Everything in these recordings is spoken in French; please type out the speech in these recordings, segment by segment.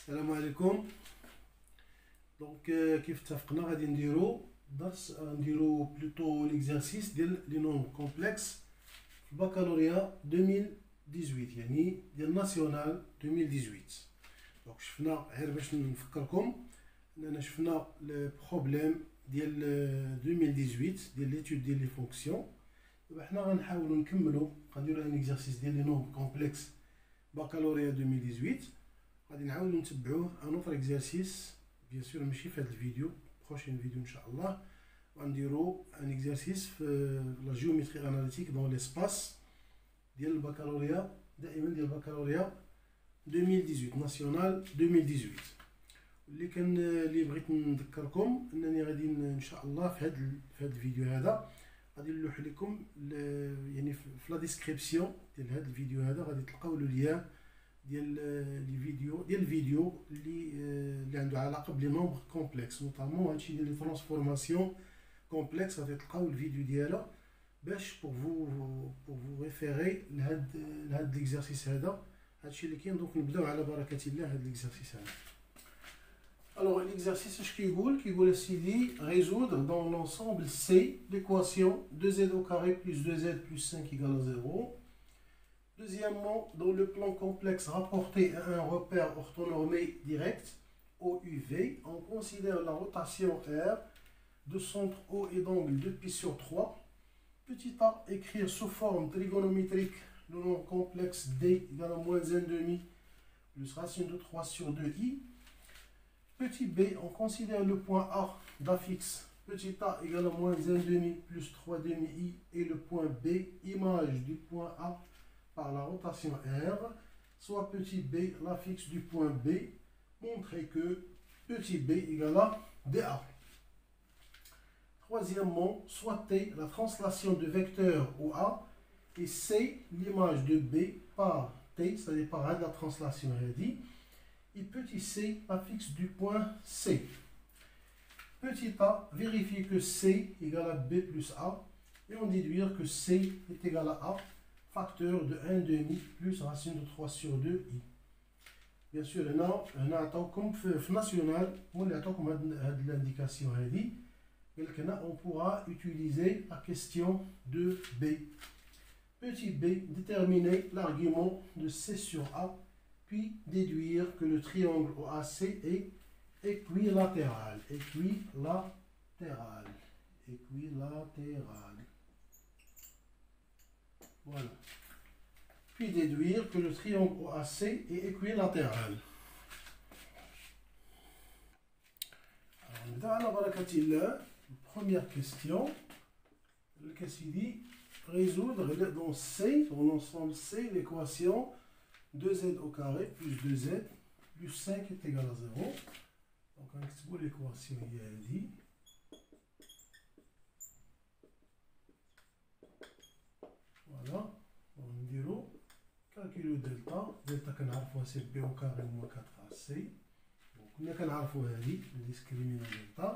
السلام عليكم. دونك كيف اتفقنا غادي نديرو درس نديرو بلوتو ليكزارسيس ديال لي نومبر كومبلكس في البكالوريا 2018 يعني ديال ناسيونال 2018. دونك شفنا غير باش نفكركم اننا شفنا لو بروبليم ديال 2018 ديال ليتود ديال لي فونكسيون. دابا حنا غنحاولوا نكملوا غنديروا ان اكزارسيس ديال لي نومبر كومبلكس بكالوريا 2018. غادي نعاودو نتبعوه ان اوتر اكزارسيس بيان سور ماشي في هذا الفيديو، بروشين فيديو ان شاء الله غنديرو ان اكزارسيس في لا جيومتري اناليتيك دون ليسباس ديال البكالوريا، دائما ديال البكالوريا 2018 ناسيونال 2018. اللي بغيت نذكركم انني غادي ان شاء الله في هذا الفيديو هذا غادي نلوح لكم يعني في لا ديسكريبسيون ديال هذا الفيديو هذا غادي تلقاو لو ليان ديال الفيديو اللي عنده علاقه بلي نومبر كومبلكس، نوطامون هادشي ديال لي ترانسفورماسيون كومبلكس. غادي تلقاو الفيديو ديالها باش بور فو ريفيري لهاد ليكزارسيس هذا. هادشي اللي كاين. دونك نبداو على بركه الله هاد ليكزارسيس هذا. الوغ ليكزارسيس اش كيقول السيدي résoudre dans l'ensemble C l'équation 2z au carré plus 2z plus 5 égale à 0. Deuxièmement, dans le plan complexe rapporté à un repère orthonormé direct OUV, on considère la rotation R de centre O et d'angle 2π sur 3. Petit a, écrire sous forme trigonométrique le nombre complexe D égale à moins 1,5 plus racine de 3 sur 2i. Petit b, on considère le point A d'affixe petit a égale à moins 1,5 plus 3 demi-i et le point B, image du point A par la rotation R, soit petit b, l'affixe du point B, montrer que petit b égale à dA. Troisièmement, soit T, la translation de vecteur au A, et C, l'image de B par T, c'est-à-dire par A de la translation dit, et petit c, l'affixe du point C. Petit a, vérifier que C égale à B plus A, et on déduire que C est égal à A, facteur de 1,5 plus racine de 3 sur 2i. Bien sûr, on a comme national, on a comme l'indication on pourra utiliser la question de B. Petit b, déterminer l'argument de C sur A, puis déduire que le triangle OAC est équilatéral. Voilà. Puis déduire que le triangle OAC est équilatéral. Alors, première question. Le cas dit résoudre dans C, dans l'ensemble C, l'équation 2z au carré plus 2z plus 5 est égal à 0. Donc on expose l'équation ici. Voilà. On dit calculer delta. Delta qu'on a c'est b au carré moins 4ac. Donc on a qu'on a le discriminer delta.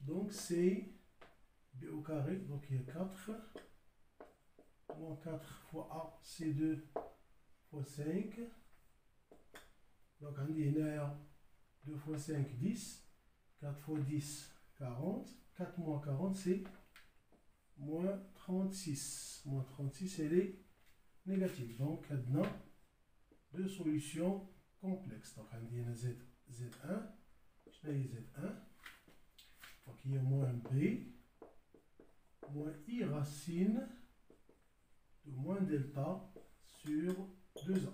Donc c'est b au carré, donc il y a 4. Moins 4 fois a, c'est 2 fois 5. Donc on dit 2 fois 5, 10. 4 fois 10, 40. 4 moins 40, c'est moins 36. Moins 36, elle est négative. Donc, on a deux solutions complexes. Donc, on dit Z1. Je n'ai Z1. Donc, il y a moins B. Moins I racine de moins delta sur 2a.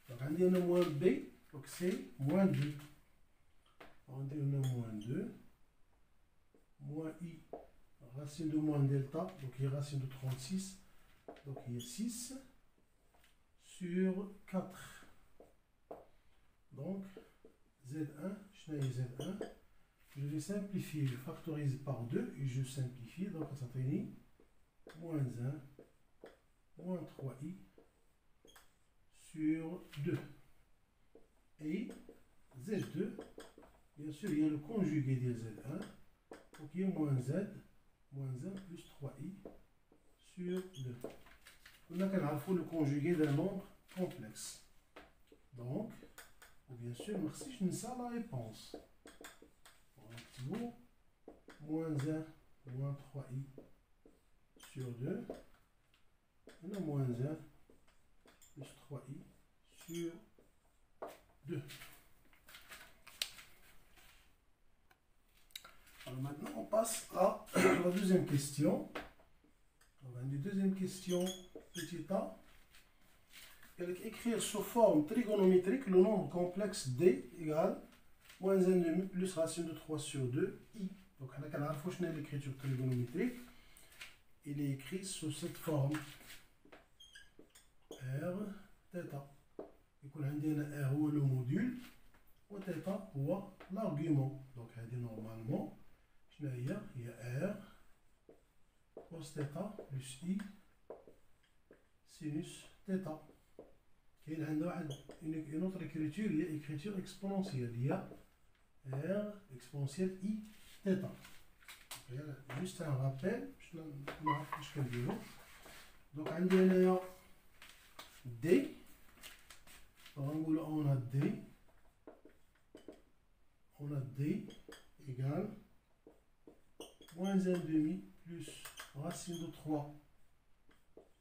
Donc, on dit on a moins b, donc c'est moins 2. On dit on a moins 2. Moins i, racine de moins delta, donc il y a racine de 36. Donc il y a 6 sur 4. Donc Z1, je n'ai Z1. Je vais simplifier, je factorise par 2 et je simplifie. Donc ça fait moins 1, moins 3i. Sur 2. Et Z2, bien sûr, il y a le conjugué de Z1. Donc il y a moins Z, moins 1 plus 3i sur 2. On a qu'à le conjugué d'un nombre complexe. Donc, ou bien sûr, merci, je ne sais la réponse. Moins 1, moins 3i sur 2. Et là, moins 1 plus 3i sur 2. Alors maintenant, on passe à la deuxième question. On va une deuxième question, petit a. Écrire sous forme trigonométrique le nombre complexe d égale moins 1,5 plus racine de 3 sur 2 i. Donc, on a l'écriture trigonométrique. Il est écrit sous cette forme r θ. يكون عندنا r هو le module و θ هو l'argument. Donc, هذه normalement شنو هي r cos θ plus i sinus θ. كاين عندنا واحد une autre écriture هي écriture exponentielle هي r exponentielle i θ. Juste un rappel باش نعرف واش كنديرو. دونك عندي هنايا d. غنقولو on a d égale moins 1,5 plus racine de 3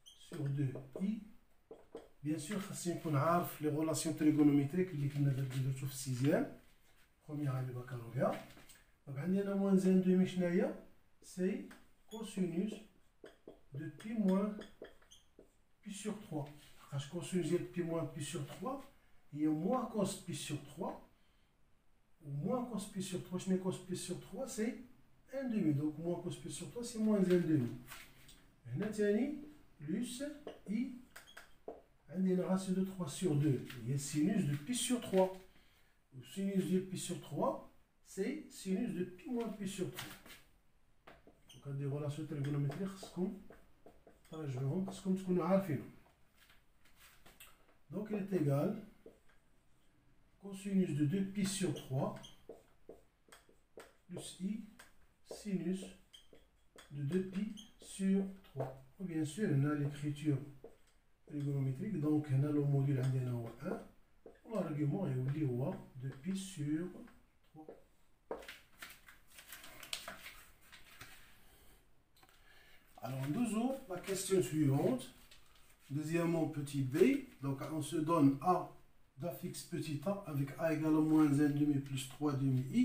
sur 2i. Bien sûr, خاصني نكون عارف les relations trigonométriques اللي كنا درتو في السيزيام première année baccalauréat. Donc عندي هنا moins 1,5 شنو هي؟ c'est cosinus de pi moins pi sur 3. لحقاش cosinus ديال pi moins pi sur 3 هي moins cos pi sur 3 ou moins cos pi sur 3. شنو هي cos pi sur 3 c'est 1,5. donc moins cos pi sur 3 c'est moins 1,5. هنا تاني plus i عندي هنا racine de 3 sur 2 هي sinus de pi sur 3. Le sinus de pi sur 3 c'est sinus de pi moins pi sur 3. Donc هاد des relations trigonométriques خصكم تراجعوهم خصكم تكونوا عارفينهم. Donc il est égal cosinus de 2 pi sur 3 plus i sinus de 2 pi sur 3. Et bien sûr, on a l'écriture trigonométrique. Donc on a le module عندنا هو 1 l'argument يولي هو 2 pi sur 3. Alors nous la question suivante. Deuxièmement, petit b. Donc on se donne a d'affixe petit a avec a égale à moins 1,5 plus 3 demi i.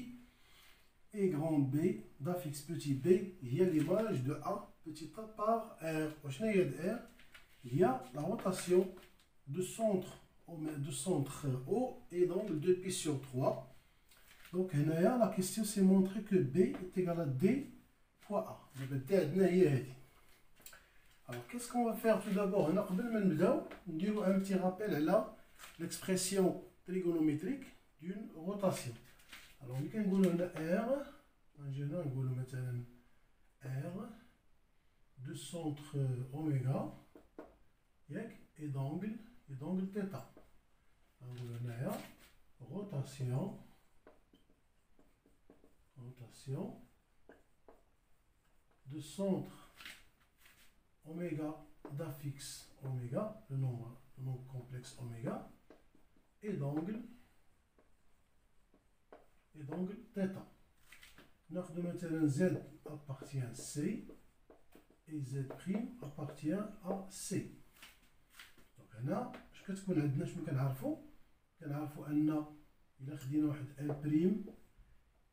Et grand b d'affixe petit b, il y a l'image de a petit a par r. Il y a la rotation de centre O et d'angle 2 pi sur 3. Donc la question c'est montrer que b est égal à d fois a. Donc d alors qu'est-ce qu'on va faire tout d'abord? On a un petit rappel là l'expression trigonométrique d'une rotation. Alors on peut dire r en général on peut mettre r de centre oméga et d'angle θ. On a rotation de centre oméga d'affixe oméga, le nombre complexe oméga, et d'angle θ. Notre maintenant z appartient à c et z' appartient à c. Donc هنا اش كتكون عندنا شنو كنعرفوا ان الا خدينا واحد l'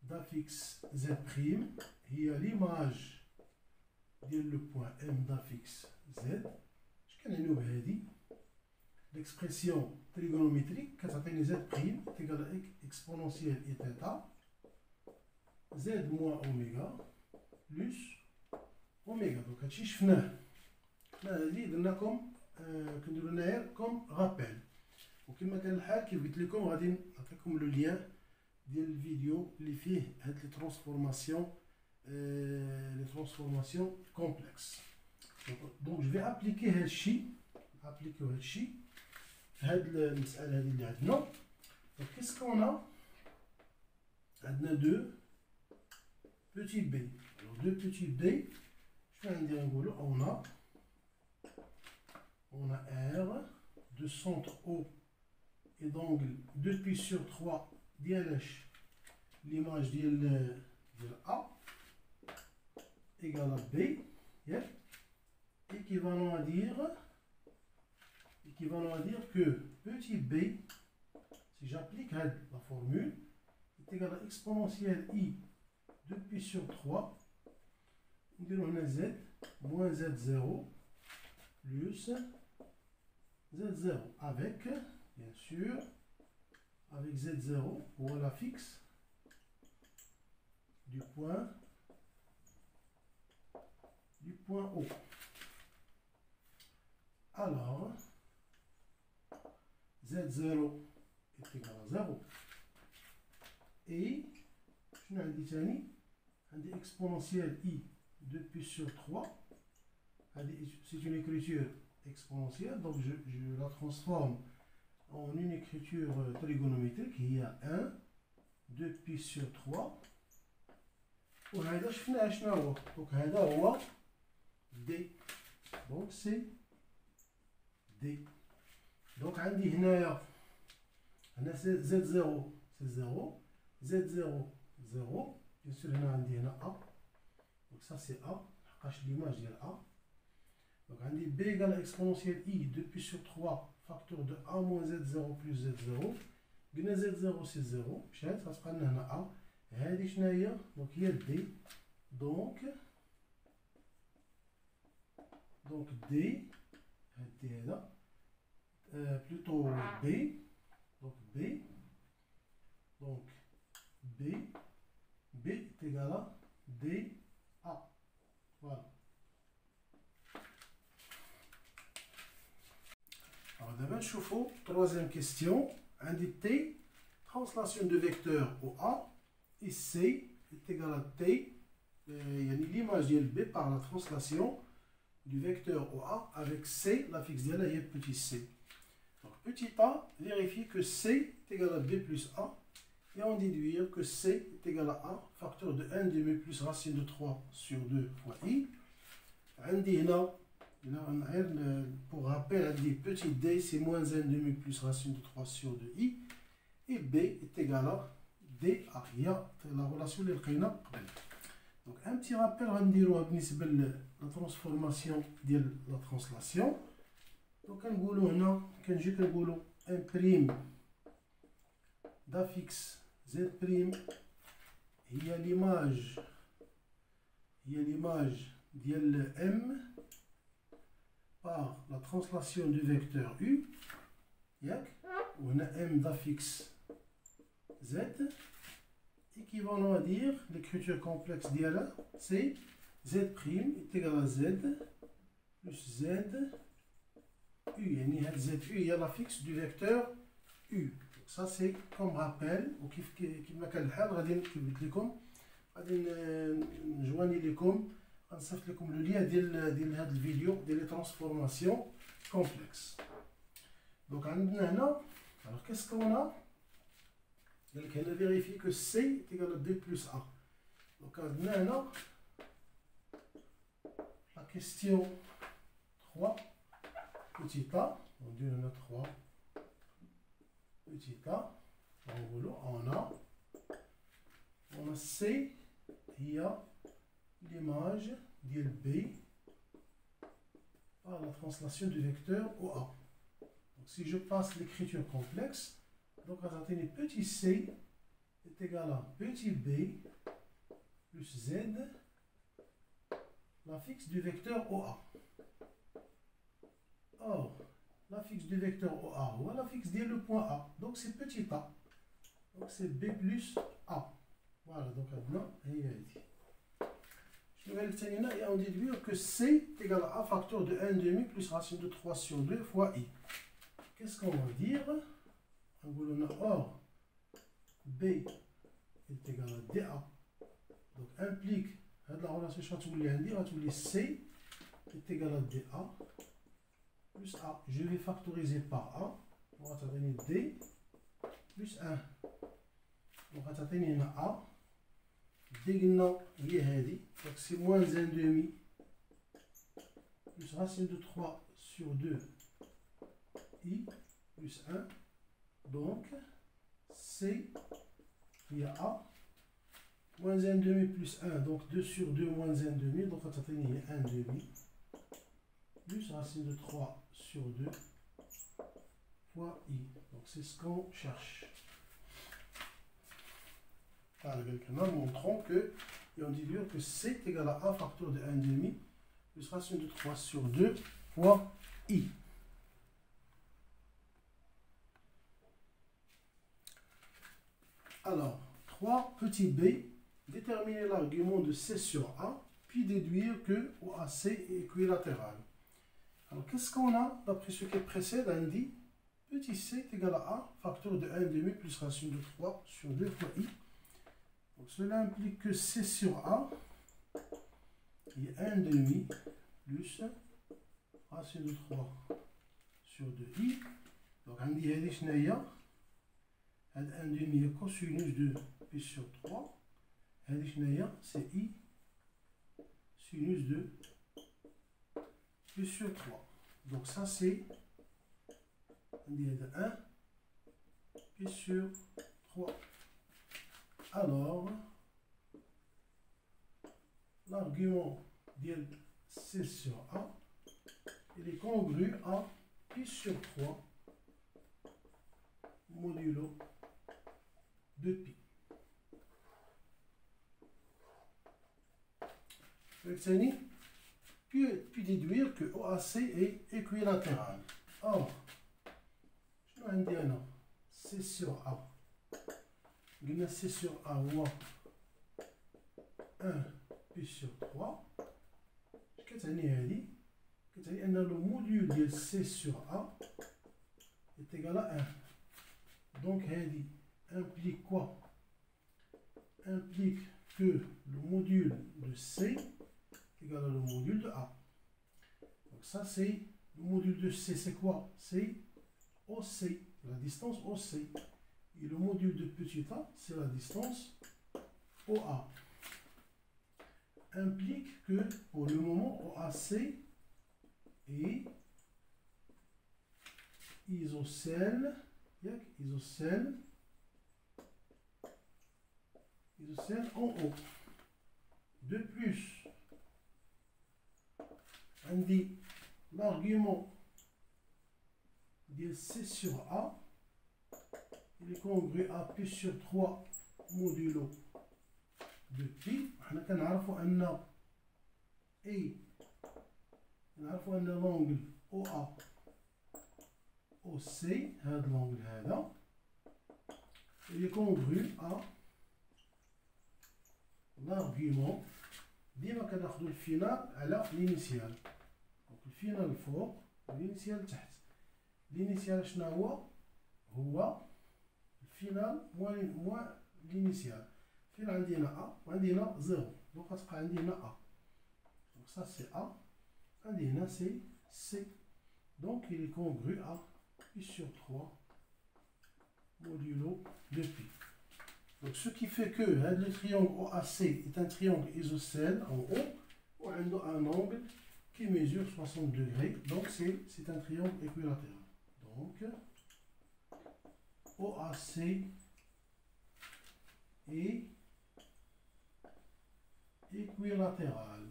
d'affixe z' هي ليماج ديال لو بوين m d'affixe z. اش كنعنيو بهادي l'expression trigonométrique كتعطيني z' égale à exponentielle et θ z moins oméga plus oméga. Donc هادشي شفناه هادي درناكم كنديرو هنايا كوم رابيل. وكما كان الحال كيف قلت لكم غادي نعطيكم لو ليان ديال الفيديو اللي فيه هاد لي ترانسفورماسيون كومبلكس. دونك جو في ابليكي هادشي في هاد المساله هادي اللي عندنا. دونك كيسكون عندنا دو بوتي بي. دو بوتي بي شنو غندير نقولو on a R de centre O et donc 2 pi sur 3 DLH, l'image de A égale à B, yeah. équivalent à dire que petit b, si j'applique la formule, est égal à exponentielle i 2 pi sur 3, on a z moins z0 plus z0 avec, bien sûr, avec z0 pour la fixe du point O. Alors, z0 est égal à 0 et je n'ai dit exponentielle i 2 pi sur 3, c'est une écriture exponentielle, donc je la transforme en une écriture trigonométrique. Il y a 1 2 pi sur 3 وهذا شفناه شنو هو، دونك هذا هو d، donc c'est d. donc عندي هنايا z0 c'est 0 z0 0 bien sûr هنا عندي هنا a, donc ça c'est a لحقاش l'image ديال a. donc عندي b égale à exponentielle i 2 pi sur 3 facteur de a moins z0 plus z0. قلنا z0 c'est 0 مشات غتبقى لنا هنا a. هذه شنو هي؟ دونك هي d. donc d هذا plutôt b, donc b est égal à dA. Voilà. Alors d'abord نشوفوا troisième question. عندي t, translation de vecteur au A, et c est égal à t, l'image de b par la translation du vecteur au A avec c, la fixe d'elle est petit c. Donc petit a vérifie que c est égal à b plus a, et on déduit que c est égal à a facteur de 1 demi plus racine de 3 sur 2 fois i. Pour rappel, petit d c'est moins 1 demi plus racine de 3 sur 2i, et b est égal à dA. Il y a la relation de l'qina. Donc un petit rappel, on va la transformation de la translation. donc كنقولوا هنا كنجي كنقولوا امبريم d'affixe z prime هي l'image ديال m par la translation du vecteur u, ياك وهنا m d'affixe z, équivalent à dire l'écriture complexe ديالها c'est z prime est égal à z plus z u. يعني هاد z u هي la fixe du vecteur u. ça c'est comme rappel. وكيف كما كان الحال غادي كيف قلت لكم غادي نجواني لكم غنصيفط لكم لو لين ديال هذا الفيديو ديال لي ترانسفورماسيون كومبلكس. دونك عندنا هنا alors qu'est-ce qu'on a؟ قال لك هنا vérifie que c est égal à b plus a. donc عندنا هنا la question 3 petit a, on dit on a 3 petit a, on a c, il y a l'image de b par la translation du vecteur au a. donc si je passe l'écriture complexe, donc on va tenir petit c est égal à petit b plus z, la fixe du vecteur OA. Or, la fixe du vecteur OA, ou la fixe dit le point A, donc c'est petit a. Donc c'est B plus A. Voilà, donc maintenant, il y a dit. Je vais le tenir et on déduit que C est égal à A facteur de 1 demi plus racine de 3 sur 2 fois I. Qu'est-ce qu'on va dire? On va or, B est égal à DA. Donc implique la relation C est égal à DA plus A. Je vais factoriser par A. On va obtenir D plus 1. On va obtenir A. D donc c'est moins 1 demi plus racine de 3 sur 2 I plus 1. Donc, C, il y a A, moins 1 demi plus 1, donc 2 sur 2 moins 1 demi, donc on va tenir 1 demi, plus racine de 3 sur 2 fois I. Donc, c'est ce qu'on cherche. Avec un montrons que, et on dit que C est égal à A facteur de 1 demi, plus racine de 3 sur 2 fois I. Alors, 3 petit b, déterminer l'argument de C sur A, puis déduire que OAC est équilatéral. Alors, qu'est-ce qu'on a d'après ce qui précède? On dit petit c est égal à A, facteur de 1 demi plus racine de 3 sur 2 fois I. Donc, cela implique que C sur A est 1 demi plus racine de 3 sur 2i. Donc, on dit هاد 1 demi est cosinus de pi sur 3. C'est i sinus de pi sur 3. Donc ça c'est 1 pi sur 3. Alors l'argument de C sur A, il est congru à pi sur 3 modulo de pi. Puis déduire que OAC est équilatéral. Or, je vais dire C sur A. C sur A ou 1 pi sur 3. Qu'est-ce que ça dit? Le module de C sur A est égal à 1. Donc, elle implique quoi? Implique que le module de C est égal à le module de A. Donc ça c'est le module de C, c'est quoi? C'est OC, la distance OC. Et le module de petit a, c'est la distance OA. Implique que pour le moment OAC est isocèle en haut. De plus, on dit l'argument de C sur A, il est congru à pi sur 3 modulo de pi. On كنعرفوا أن l'angle OA OC, هذا l'angle هذا, il est congru à l'argument ديما كناخذوا الفينال على الانيسيال. دونك الفينال فوق والانيسيال تحت. الانيسيال شنو هو الفينال موان الانيسيال. فين عندنا ا وعندنا زيرو، دونك غتبقى عندي هنا ا. دونك سا سي ا، عندي هنا سي سي. دونك il est congru à pi sur 3 modulo de pi. Donc, ce qui fait que le triangle OAC est un triangle isocèle en haut, ou un angle qui mesure 60 degrés. Donc, c'est un triangle équilatéral. Donc, OAC est équilatéral.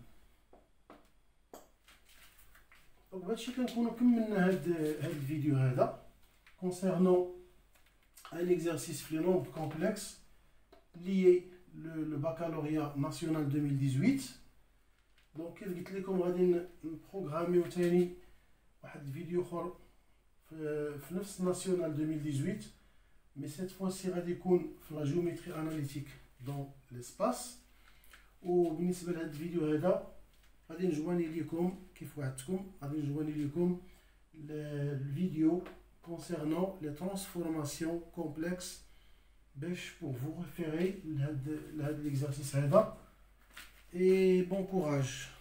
Donc, هادشي كنكونو كملنا هاد الفيديو هذا concernant un exercice في les nombres complexes lié le baccalauréat national 2018. Donc كيف قلت لكم غادي نبروغراميو ثاني واحد الفيديو اخر في نفس ناسيونال 2018، مي سيت فوسي غادي يكون في لا جيومتري اناليتيك دون ليسباس. وبالنسبه لهذا الفيديو هذا غادي نجواني لكم كيف وعدتكم، غادي نجواني لكم الفيديو concernant les transformations complexes pour vous référer à l'exercice. Et bon courage.